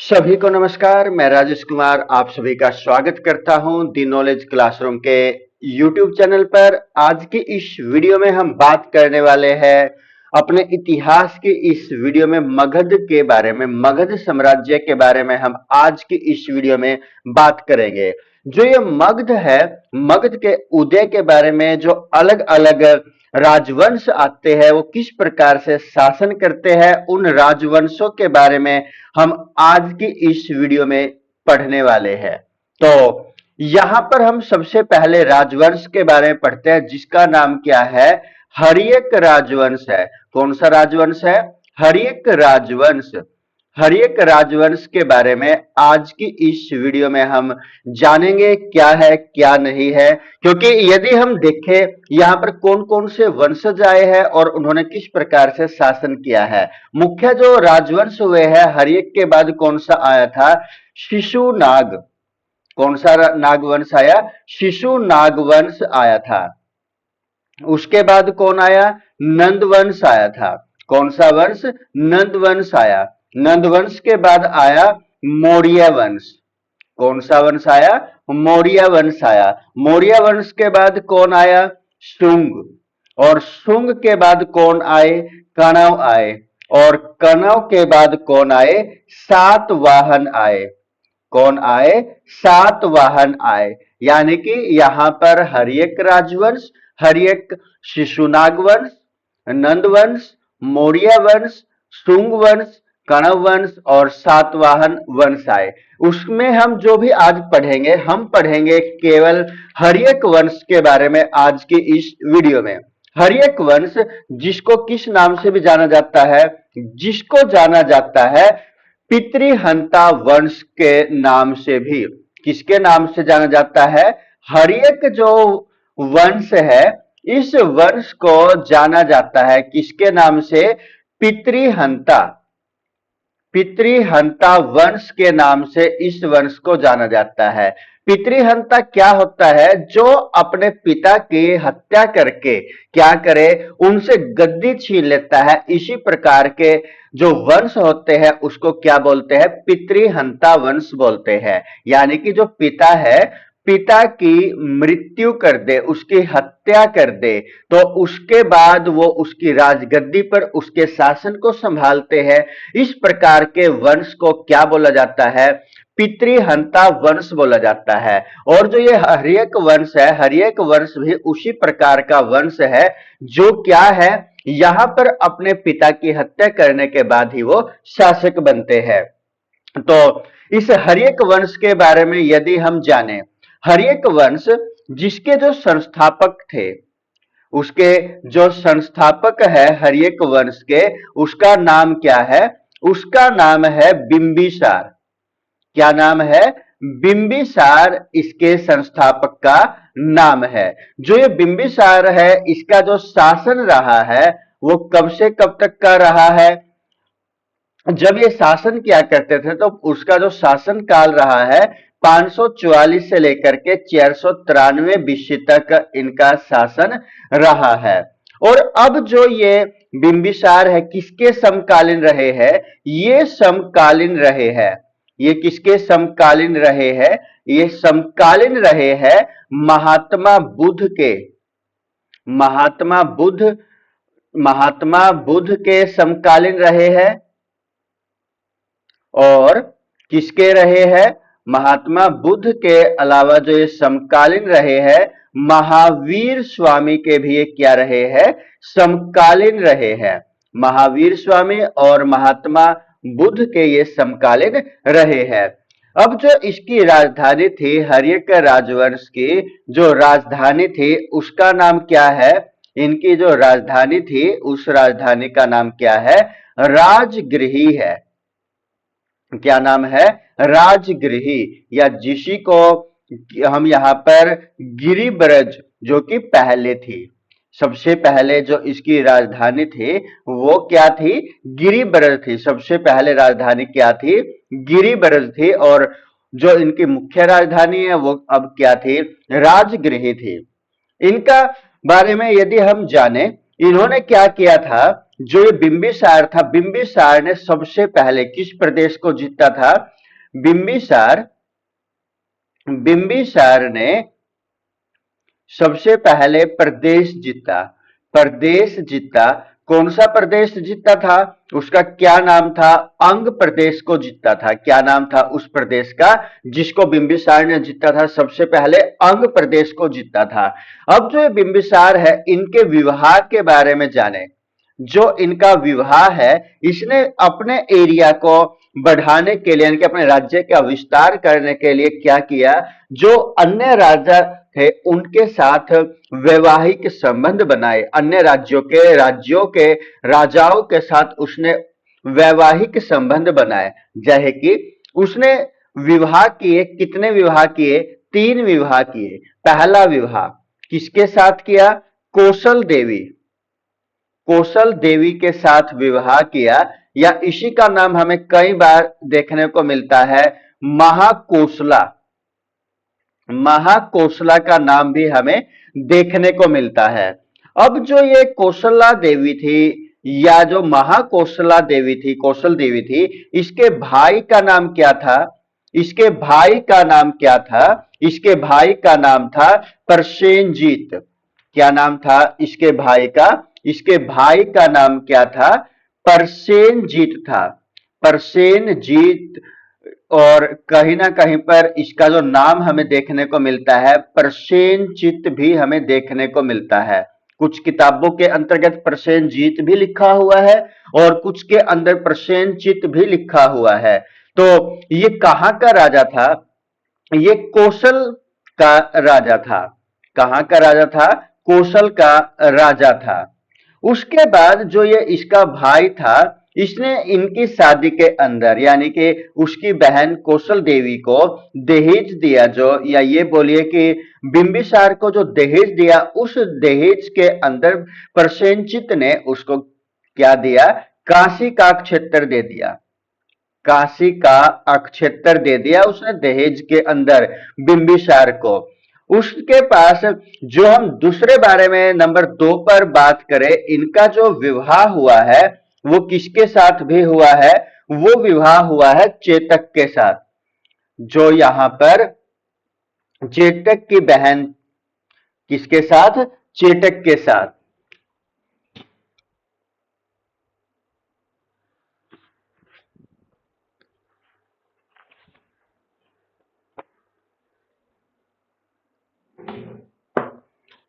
सभी को नमस्कार। मैं राजेश कुमार आप सभी का स्वागत करता हूं दी नॉलेज क्लासरूम के यूट्यूब चैनल पर। आज की इस वीडियो में हम बात करने वाले हैं अपने इतिहास की इस वीडियो में मगध के बारे में, मगध साम्राज्य के बारे में हम आज की इस वीडियो में बात करेंगे। जो ये मगध है, मगध के उदय के बारे में, जो अलग अलग राजवंश आते हैं वो किस प्रकार से शासन करते हैं, उन राजवंशों के बारे में हम आज की इस वीडियो में पढ़ने वाले हैं। तो यहां पर हम सबसे पहले राजवंश के बारे में पढ़ते हैं जिसका नाम क्या है, हर्यक राजवंश है। कौन सा राजवंश है? हर्यक राजवंश। हर्यक राजवंश के बारे में आज की इस वीडियो में हम जानेंगे क्या है क्या नहीं है, क्योंकि यदि हम देखें यहाँ पर कौन कौन से वंशज आए हैं और उन्होंने किस प्रकार से शासन किया है। मुख्य जो राजवंश हुए हैं, हर्यक के बाद कौन सा आया था? शिशुनाग। कौन सा नागवंश आया? शिशुनाग वंश आया था। उसके बाद कौन आया? नंदवंश आया था। कौन सा वंश? नंदवंश आया। नंदवंश के बाद आया मौर्य वंश। कौन सा वंश आया? मौर्य वंश आया। मौर्य वंश के बाद कौन आया? शुंग। और शुंग के बाद कौन आए? कणव आए। और कणव के बाद कौन आए? सातवाहन आए। कौन आए? सातवाहन आए। यानी कि यहां पर हर्यक राजवंश, हर्यक, शिशुनाग वंश, नंदवंश, मौर्य वंश, शुंग वंश, कणव वंश और सातवाहन वंश आए। उसमें हम जो भी आज पढ़ेंगे, हम पढ़ेंगे केवल हर्यक वंश के बारे में आज की इस वीडियो में। हर्यक वंश जिसको किस नाम से भी जाना जाता है? जिसको जाना जाता है पितृहंता वंश के नाम से भी। किसके नाम से जाना जाता है? हर्यक जो वंश है, इस वंश को जाना जाता है किसके नाम से? पितृहंता। पितृहंता वंश के नाम से इस वंश को जाना जाता है। पितृहंता क्या होता है? जो अपने पिता की हत्या करके क्या करे? उनसे गद्दी छीन लेता है। इसी प्रकार के जो वंश होते हैं उसको क्या बोलते हैं? पितृहंता वंश बोलते हैं। यानी कि जो पिता है, पिता की मृत्यु कर दे, उसकी हत्या कर दे, तो उसके बाद वो उसकी राजगद्दी पर उसके शासन को संभालते हैं। इस प्रकार के वंश को क्या बोला जाता है? पितृहंता वंश बोला जाता है। और जो ये हर्यक वंश है, हर्यक वंश भी उसी प्रकार का वंश है जो क्या है, यहां पर अपने पिता की हत्या करने के बाद ही वो शासक बनते हैं। तो इस हर्यक वंश के बारे में यदि हम जाने, हर्यक वंश जिसके जो संस्थापक थे, उसके जो संस्थापक है हर्यक वंश के, उसका नाम क्या है? उसका नाम है बिंबिसार। क्या नाम है? बिंबिसार इसके संस्थापक का नाम है। जो ये बिंबिसार है, इसका जो शासन रहा है वो कब से कब तक का रहा है? जब ये शासन किया करते थे तो उसका जो शासन काल रहा है 544 से लेकर के 493 बीसी तक इनका शासन रहा है। और अब जो ये बिंबिसार है किसके समकालीन रहे हैं? ये समकालीन रहे हैं। ये किसके समकालीन रहे हैं? ये समकालीन रहे हैं महात्मा बुद्ध के। महात्मा बुद्ध, महात्मा बुद्ध के समकालीन रहे हैं। और किसके रहे हैं? महात्मा बुद्ध के अलावा जो ये समकालीन रहे हैं, महावीर स्वामी के भी ये क्या रहे हैं? समकालीन रहे हैं। महावीर स्वामी और महात्मा बुद्ध के ये समकालीन रहे हैं। अब जो इसकी राजधानी थी, हर्यक राजवंश की जो राजधानी थी उसका नाम क्या है? इनकी जो राजधानी थी उस राजधानी का नाम क्या है? राजगृही है। क्या नाम है? राजगृही, या जिसी को हम यहां पर गिरिब्रज, जो कि पहले थी, सबसे पहले जो इसकी राजधानी थी वो क्या थी? गिरिब्रज थी। सबसे पहले राजधानी क्या थी? गिरिब्रज थी। और जो इनकी मुख्य राजधानी है वो अब क्या थी? राजगृही थी। इनका बारे में यदि हम जाने इन्होंने क्या किया था, जो ये बिंबिसार था, बिंबिसार ने सबसे पहले किस प्रदेश को जीता था? बिंबिसार बिंबिसार ने सबसे पहले प्रदेश जीता। प्रदेश जीता, कौन सा प्रदेश जीता था? उसका क्या नाम था? अंग प्रदेश को जीता था। क्या नाम था उस प्रदेश का जिसको बिंबिसार ने जीता था? सबसे पहले अंग प्रदेश को जीता था। अब जो ये बिंबिसार है, इनके विवाह के बारे में जाने। जो इनका विवाह है, इसने अपने एरिया को बढ़ाने के लिए, यानी कि अपने राज्य का विस्तार करने के लिए क्या किया? जो अन्य राजा थे उनके साथ वैवाहिक संबंध बनाए। अन्य राज्यों के राजाओं के साथ उसने वैवाहिक संबंध बनाए। जैसे कि उसने विवाह किए, कितने विवाह किए? 3 विवाह किए। पहला विवाह किसके साथ किया? कौशल देवी के साथ विवाह किया, या इसी का नाम हमें कई बार देखने को मिलता है, महाकोशला। महाकोशला का नाम भी हमें देखने को मिलता है। अब जो ये कौशला देवी थी, या जो महाकोशला देवी थी, कौशल देवी थी, इसके भाई का नाम क्या था? इसके भाई का नाम क्या था? इसके भाई का नाम था प्रसेनजीत। क्या नाम था इसके भाई का? इसके भाई का नाम क्या था? प्रसेनजीत था। प्रसेनजीत। और कहीं ना कहीं पर इसका जो नाम हमें देखने को मिलता है, प्रसेनचित भी हमें देखने को मिलता है। कुछ किताबों के अंतर्गत प्रसेनजीत भी लिखा हुआ है और कुछ के अंदर प्रसेनचित भी लिखा हुआ है। तो ये कहां का राजा था? ये कौशल का राजा था। कहां का राजा था? कौशल का राजा था। उसके बाद जो ये इसका भाई था, इसने इनकी शादी के अंदर, यानी कि उसकी बहन कौशल देवी को दहेज दिया, जो, या ये बोलिए कि बिंबिसार को जो दहेज दिया, उस दहेज के अंदर प्रसेनचित ने उसको क्या दिया? काशी का क्षेत्र दे दिया। काशी का अक्षेत्र दे दिया उसने दहेज के अंदर बिंबिसार को। उसके पास जो हम दूसरे बारे में नंबर 2 पर बात करें, इनका जो विवाह हुआ है वो किसके साथ भी हुआ है? वो विवाह हुआ है चेतक के साथ। जो यहां पर चेतक की बहन, किसके साथ? चेतक के साथ।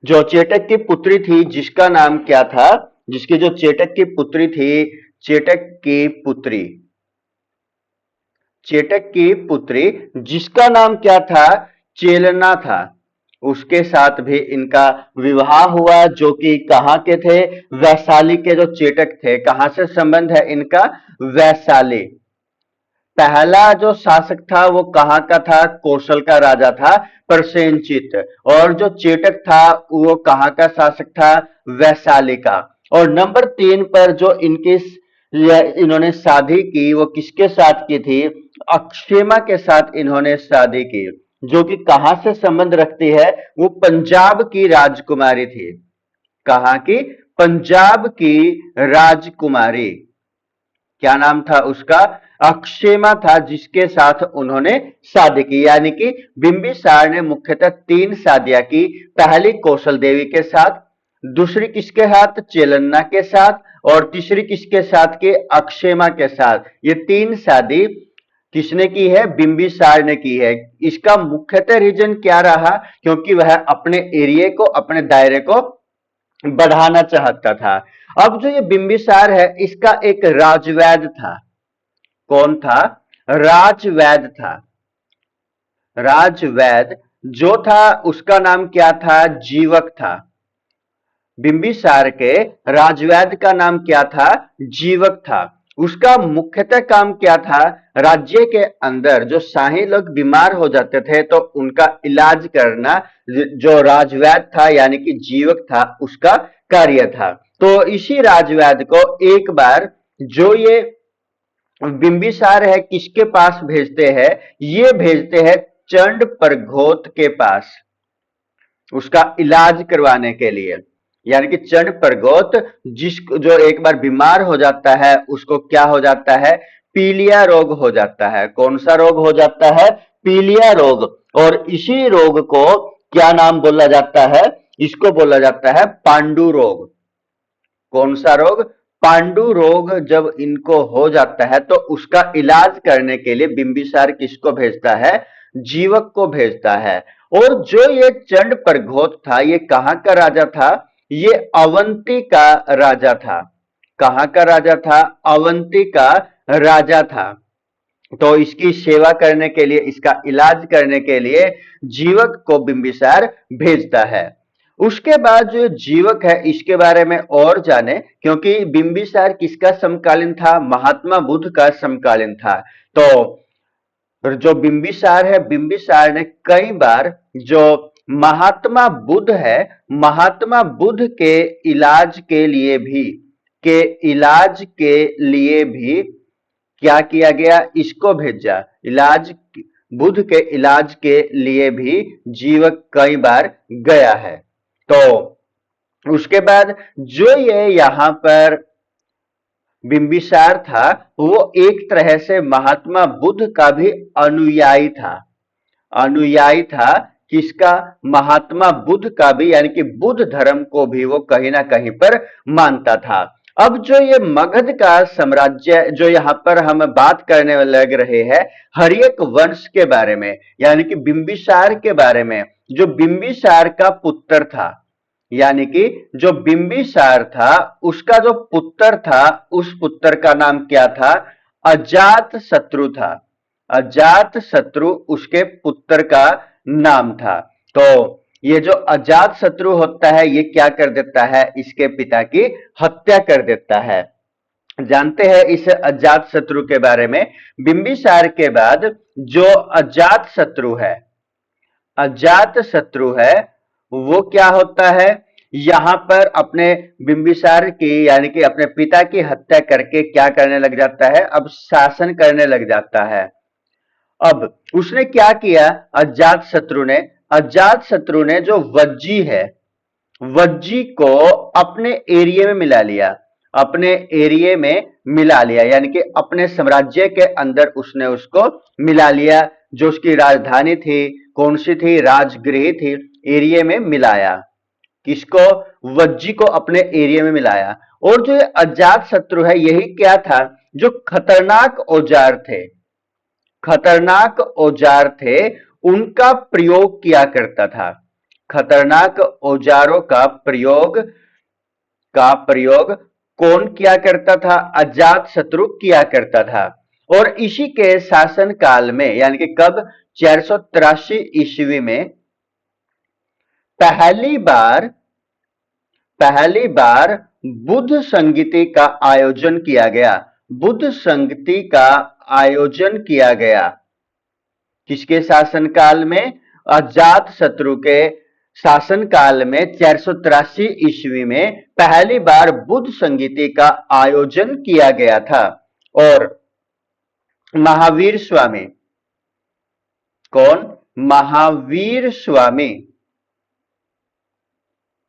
जो चेटक की पुत्री थी, जिसका नाम क्या था? जिसकी जो चेटक की पुत्री थी, चेटक की पुत्री, चेटक की पुत्री जिसका नाम क्या था? चेलना था। उसके साथ भी इनका विवाह हुआ, जो कि कहां के थे? वैशाली के जो चेटक थे। कहां से संबंध है इनका? वैशाली। पहला जो शासक था वो कहां का था? कौशल का राजा था, प्रसेनचित। और जो चेटक था वो कहां का शासक था? वैशाली का। और नंबर 3 पर जो इन्होंने शादी की, वो किसके साथ की थी? अक्षेमा के साथ इन्होंने शादी की, जो कि कहां से संबंध रखती है? वो पंजाब की राजकुमारी थी। कहां की? पंजाब की राजकुमारी। क्या नाम था उसका? अक्षेमा था, जिसके साथ उन्होंने शादी की। यानी कि बिंबिसार ने मुख्यतः 3 शादियां की। पहली कौशल देवी के साथ, दूसरी किसके साथ? चेलन्ना के साथ, और तीसरी किसके साथ की? अक्षेमा के साथ। ये 3 शादी किसने की है? बिंबिसार ने की है। इसका मुख्यतः रीजन क्या रहा? क्योंकि वह अपने एरिया को, अपने दायरे को बढ़ाना चाहता था। अब जो ये बिंबिसार है, इसका एक राजवैद था। कौन था? राजवैद था। राजवैद जो था उसका नाम क्या था? जीवक था। बिंबिसार के राजवैद का नाम क्या था? जीवक था। उसका मुख्यतः काम क्या था? राज्य के अंदर जो शाही लोग बीमार हो जाते थे तो उनका इलाज करना, जो राजवैद था यानी कि जीवक था, उसका कार्य था। तो इसी राजवैद को एक बार जो ये बिंबिसार है, किसके पास भेजते हैं? ये भेजते हैं चंड प्रघोत के पास, उसका इलाज करवाने के लिए। यानी कि चंड प्रगोत, जिसको जो एक बार बीमार हो जाता है उसको क्या हो जाता है, पीलिया रोग हो जाता है। कौन सा रोग हो जाता है, पीलिया रोग। और इसी रोग को क्या नाम बोला जाता है, इसको बोला जाता है पांडु रोग। कौन सा रोग, पांडु रोग। जब इनको हो जाता है तो उसका इलाज करने के लिए बिंबिसार किसको भेजता है, जीवक को भेजता है। और जो ये चंड प्रगोत था, ये कहां का राजा था, ये अवंती का राजा था। कहां का राजा था, अवंती का राजा था। तो इसकी सेवा करने के लिए, इसका इलाज करने के लिए जीवक को बिंबिसार भेजता है। उसके बाद जो जीवक है इसके बारे में और जाने, क्योंकि बिंबिसार किसका समकालीन था, महात्मा बुद्ध का समकालीन था। तो जो बिंबिसार है, बिंबिसार ने कई बार जो महात्मा बुद्ध है, महात्मा बुद्ध के इलाज के लिए भी, क्या किया गया, इसको भेजा। इलाज, बुद्ध के इलाज के लिए भी जीवक कई बार गया है। तो उसके बाद जो ये यहां पर बिंबिसार था, वो एक तरह से महात्मा बुद्ध का भी अनुयायी था। अनुयायी था किसका, महात्मा बुद्ध का भी, यानी कि बुद्ध धर्म को भी वो कहीं ना कहीं पर मानता था। अब जो ये मगध का साम्राज्य, जो यहां पर हम बात करने लग रहे हैं हर्यक वंश के बारे में, यानी कि बिंबिसार के बारे में। जो बिंबिसार का पुत्र था, यानी कि जो बिंबिसार था उसका जो पुत्र था, उस पुत्र का नाम क्या था, अजात शत्रु था। अजात शत्रु उसके पुत्र का नाम था। तो ये जो अजात शत्रु होता है, ये क्या कर देता है, इसके पिता की हत्या कर देता है। जानते हैं इस अजात शत्रु के बारे में। बिंबिसार के बाद जो अजात शत्रु है, अजात शत्रु है, वो क्या होता है, यहां पर अपने बिंबिसार की, यानी कि अपने पिता की हत्या करके क्या करने लग जाता है, अब शासन करने लग जाता है। अब उसने क्या किया, अजात शत्रु ने, अजात शत्रु ने जो वज्जी है, वज्जी को अपने एरिया में मिला लिया। अपने एरिया में मिला लिया, यानी कि अपने साम्राज्य के अंदर उसने उसको मिला लिया। जो उसकी राजधानी थी, कौन सी थी, राजगृह थी, एरिया में मिलाया। किसको, वज्जी को अपने एरिया में मिलाया। और जो ये अजात शत्रु है, यही क्या था, जो खतरनाक औजार थे, खतरनाक औजार थे, उनका प्रयोग किया करता था। खतरनाक औजारों का प्रयोग कौन किया करता था, अजात शत्रु किया करता था। और इसी के शासन काल में, यानी कि कब, 483 ईस्वी में पहली बार बुद्ध संगीति का आयोजन किया गया। बुद्ध संगीति का आयोजन किया गया किसके शासनकाल में, अजात शत्रु के शासनकाल में 483 ईस्वी में पहली बार बुद्ध संगीति का आयोजन किया गया था। और महावीर स्वामी, कौन, महावीर स्वामी,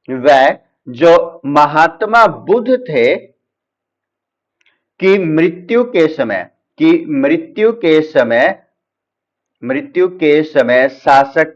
वह जो महात्मा बुद्ध थे कि मृत्यु के समय शासक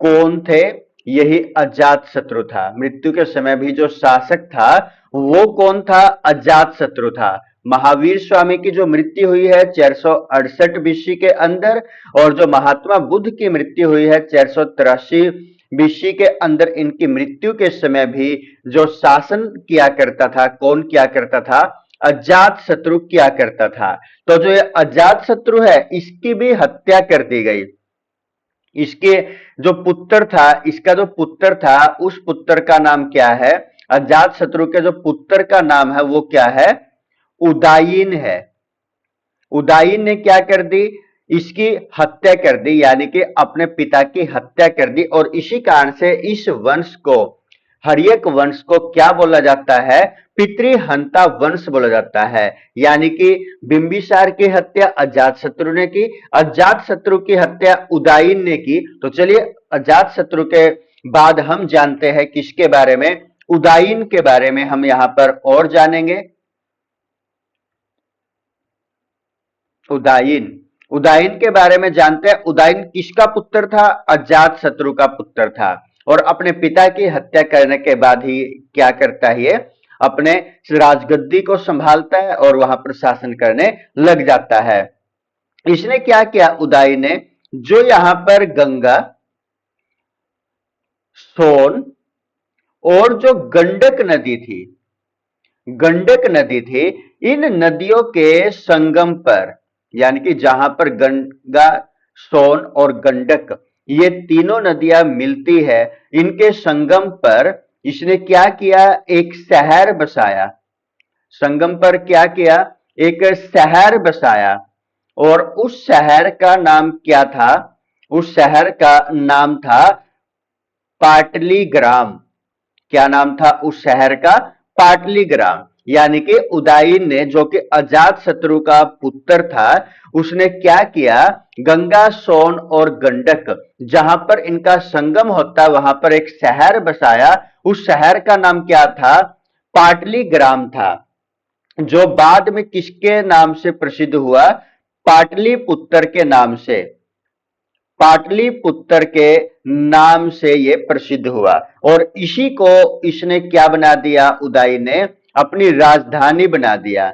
कौन थे, यही अजात शत्रु था। मृत्यु के समय भी जो शासक था वो कौन था, अजात शत्रु था। महावीर स्वामी की जो मृत्यु हुई है 468 बीसी के अंदर, और जो महात्मा बुद्ध की मृत्यु हुई है 483 बीसी के अंदर, इनकी मृत्यु के समय भी जो शासन किया करता था, कौन किया करता था, अजात शत्रु किया करता था। तो जो ये अजात शत्रु है, इसकी भी हत्या कर दी गई। इसके जो पुत्र था, इसका जो पुत्र था, उस पुत्र का नाम क्या है, अजात शत्रु के जो पुत्र का नाम है वो क्या है, उदायीन है। उदायीन ने क्या कर दी, इसकी हत्या कर दी, यानी कि अपने पिता की हत्या कर दी। और इसी कारण से इस वंश को, हर्यक वंश को क्या बोला जाता है, पितृहंता वंश बोला जाता है। यानी कि बिंबिसार की हत्या अजात शत्रु ने की, अजात शत्रु की हत्या उदायीन ने की। तो चलिए अजात शत्रु के बाद हम जानते हैं किसके बारे में, उदायन के बारे में हम यहां पर और जानेंगे। उदायन, उदायन के बारे में जानते हैं। उदायन किसका पुत्र था? अजातशत्रु का पुत्र था। और अपने पिता की हत्या करने के बाद ही क्या करता है ये? अपने राजगद्दी को संभालता है और वहां पर शासन करने लग जाता है। इसने क्या किया उदाई ने? जो यहां पर गंगा, सोन और जो गंडक नदी थी, गंडक नदी थी, इन नदियों के संगम पर, यानी कि जहां पर गंगा, सोन और गंडक ये तीनों नदियां मिलती है, इनके संगम पर इसने क्या किया? एक शहर बसाया। संगम पर क्या किया? एक शहर बसाया। और उस शहर का नाम क्या था? उस शहर का नाम था पाटलीग्राम। क्या नाम था उस शहर का? पाटलीग्राम। यानी कि उदायन ने, जो कि अजातशत्रु का पुत्र था, उसने क्या किया? गंगा, सोन और गंडक जहां पर इनका संगम होता है वहां पर एक शहर बसाया। उस शहर का नाम क्या था? पाटलीग्राम था, जो बाद में किसके नाम से प्रसिद्ध हुआ? पाटलिपुत्र के नाम से। पाटलिपुत्र के नाम से ये प्रसिद्ध हुआ। और इसी को इसने क्या बना दिया? उदाई ने अपनी राजधानी बना दिया।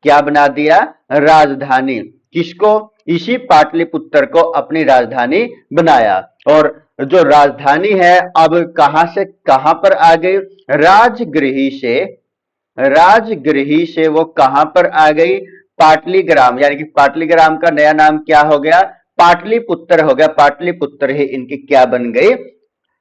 क्या बना दिया? राजधानी। किसको? इसी पाटलिपुत्र को अपनी राजधानी बनाया। और जो राजधानी है अब कहां से कहां पर आ गई? राजगृही से, राजगृही से वो कहां पर आ गई? पाटलीग्राम। यानी कि पाटलीग्राम का नया नाम क्या हो गया? पाटलिपुत्र हो गया। पाटलिपुत्र ही इनकी क्या बन गई?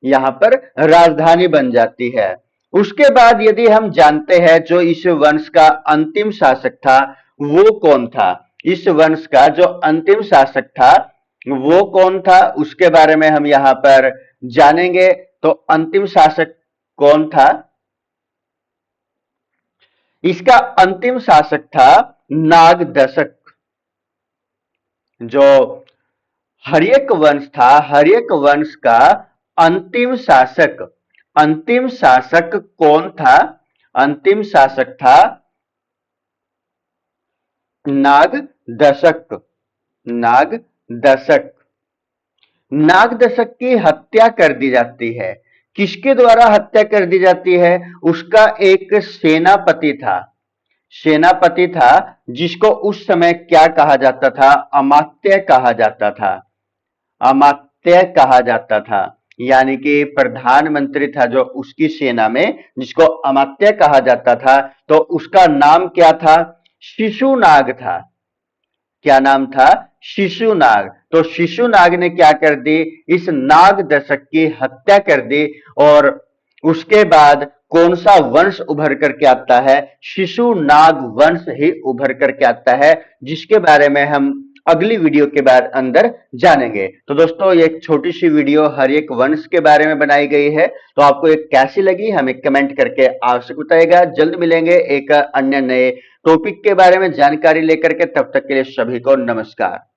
यहां पर राजधानी बन जाती है। उसके बाद यदि हम जानते हैं जो इस वंश का अंतिम शासक था वो कौन था? इस वंश का जो अंतिम शासक था वो कौन था, उसके बारे में हम यहां पर जानेंगे। तो अंतिम शासक कौन था? इसका अंतिम शासक था नागदशक। जो हर्यक वंश था, हर्यक वंश का अंतिम शासक, अंतिम शासक कौन था? अंतिम शासक था नागदशक। नागदशक। नागदशक की हत्या कर दी जाती है। किसके द्वारा हत्या कर दी जाती है? उसका एक सेनापति था, सेनापति था, जिसको उस समय क्या कहा जाता था? अमात्य कहा जाता था। अमात्य कहा जाता था, यानी कि प्रधानमंत्री था जो उसकी सेना में, जिसको अमात्य कहा जाता था। तो उसका नाम क्या था? शिशुनाग था। क्या नाम था? शिशुनाग। तो शिशुनाग ने क्या कर दी? इस नागदशक की हत्या कर दी। और उसके बाद कौन सा वंश उभर करके आता है? शिशुनाग वंश ही उभर करके आता है, जिसके बारे में हम अगली वीडियो के बाद अंदर जानेंगे। तो दोस्तों ये एक छोटी सी वीडियो हर एक वंश के बारे में बनाई गई है। तो आपको ये कैसी लगी हमें कमेंट करके आवश्यक बताइएगा। जल्द मिलेंगे एक अन्य नए टॉपिक के बारे में जानकारी लेकर के। तब तक के लिए सभी को नमस्कार।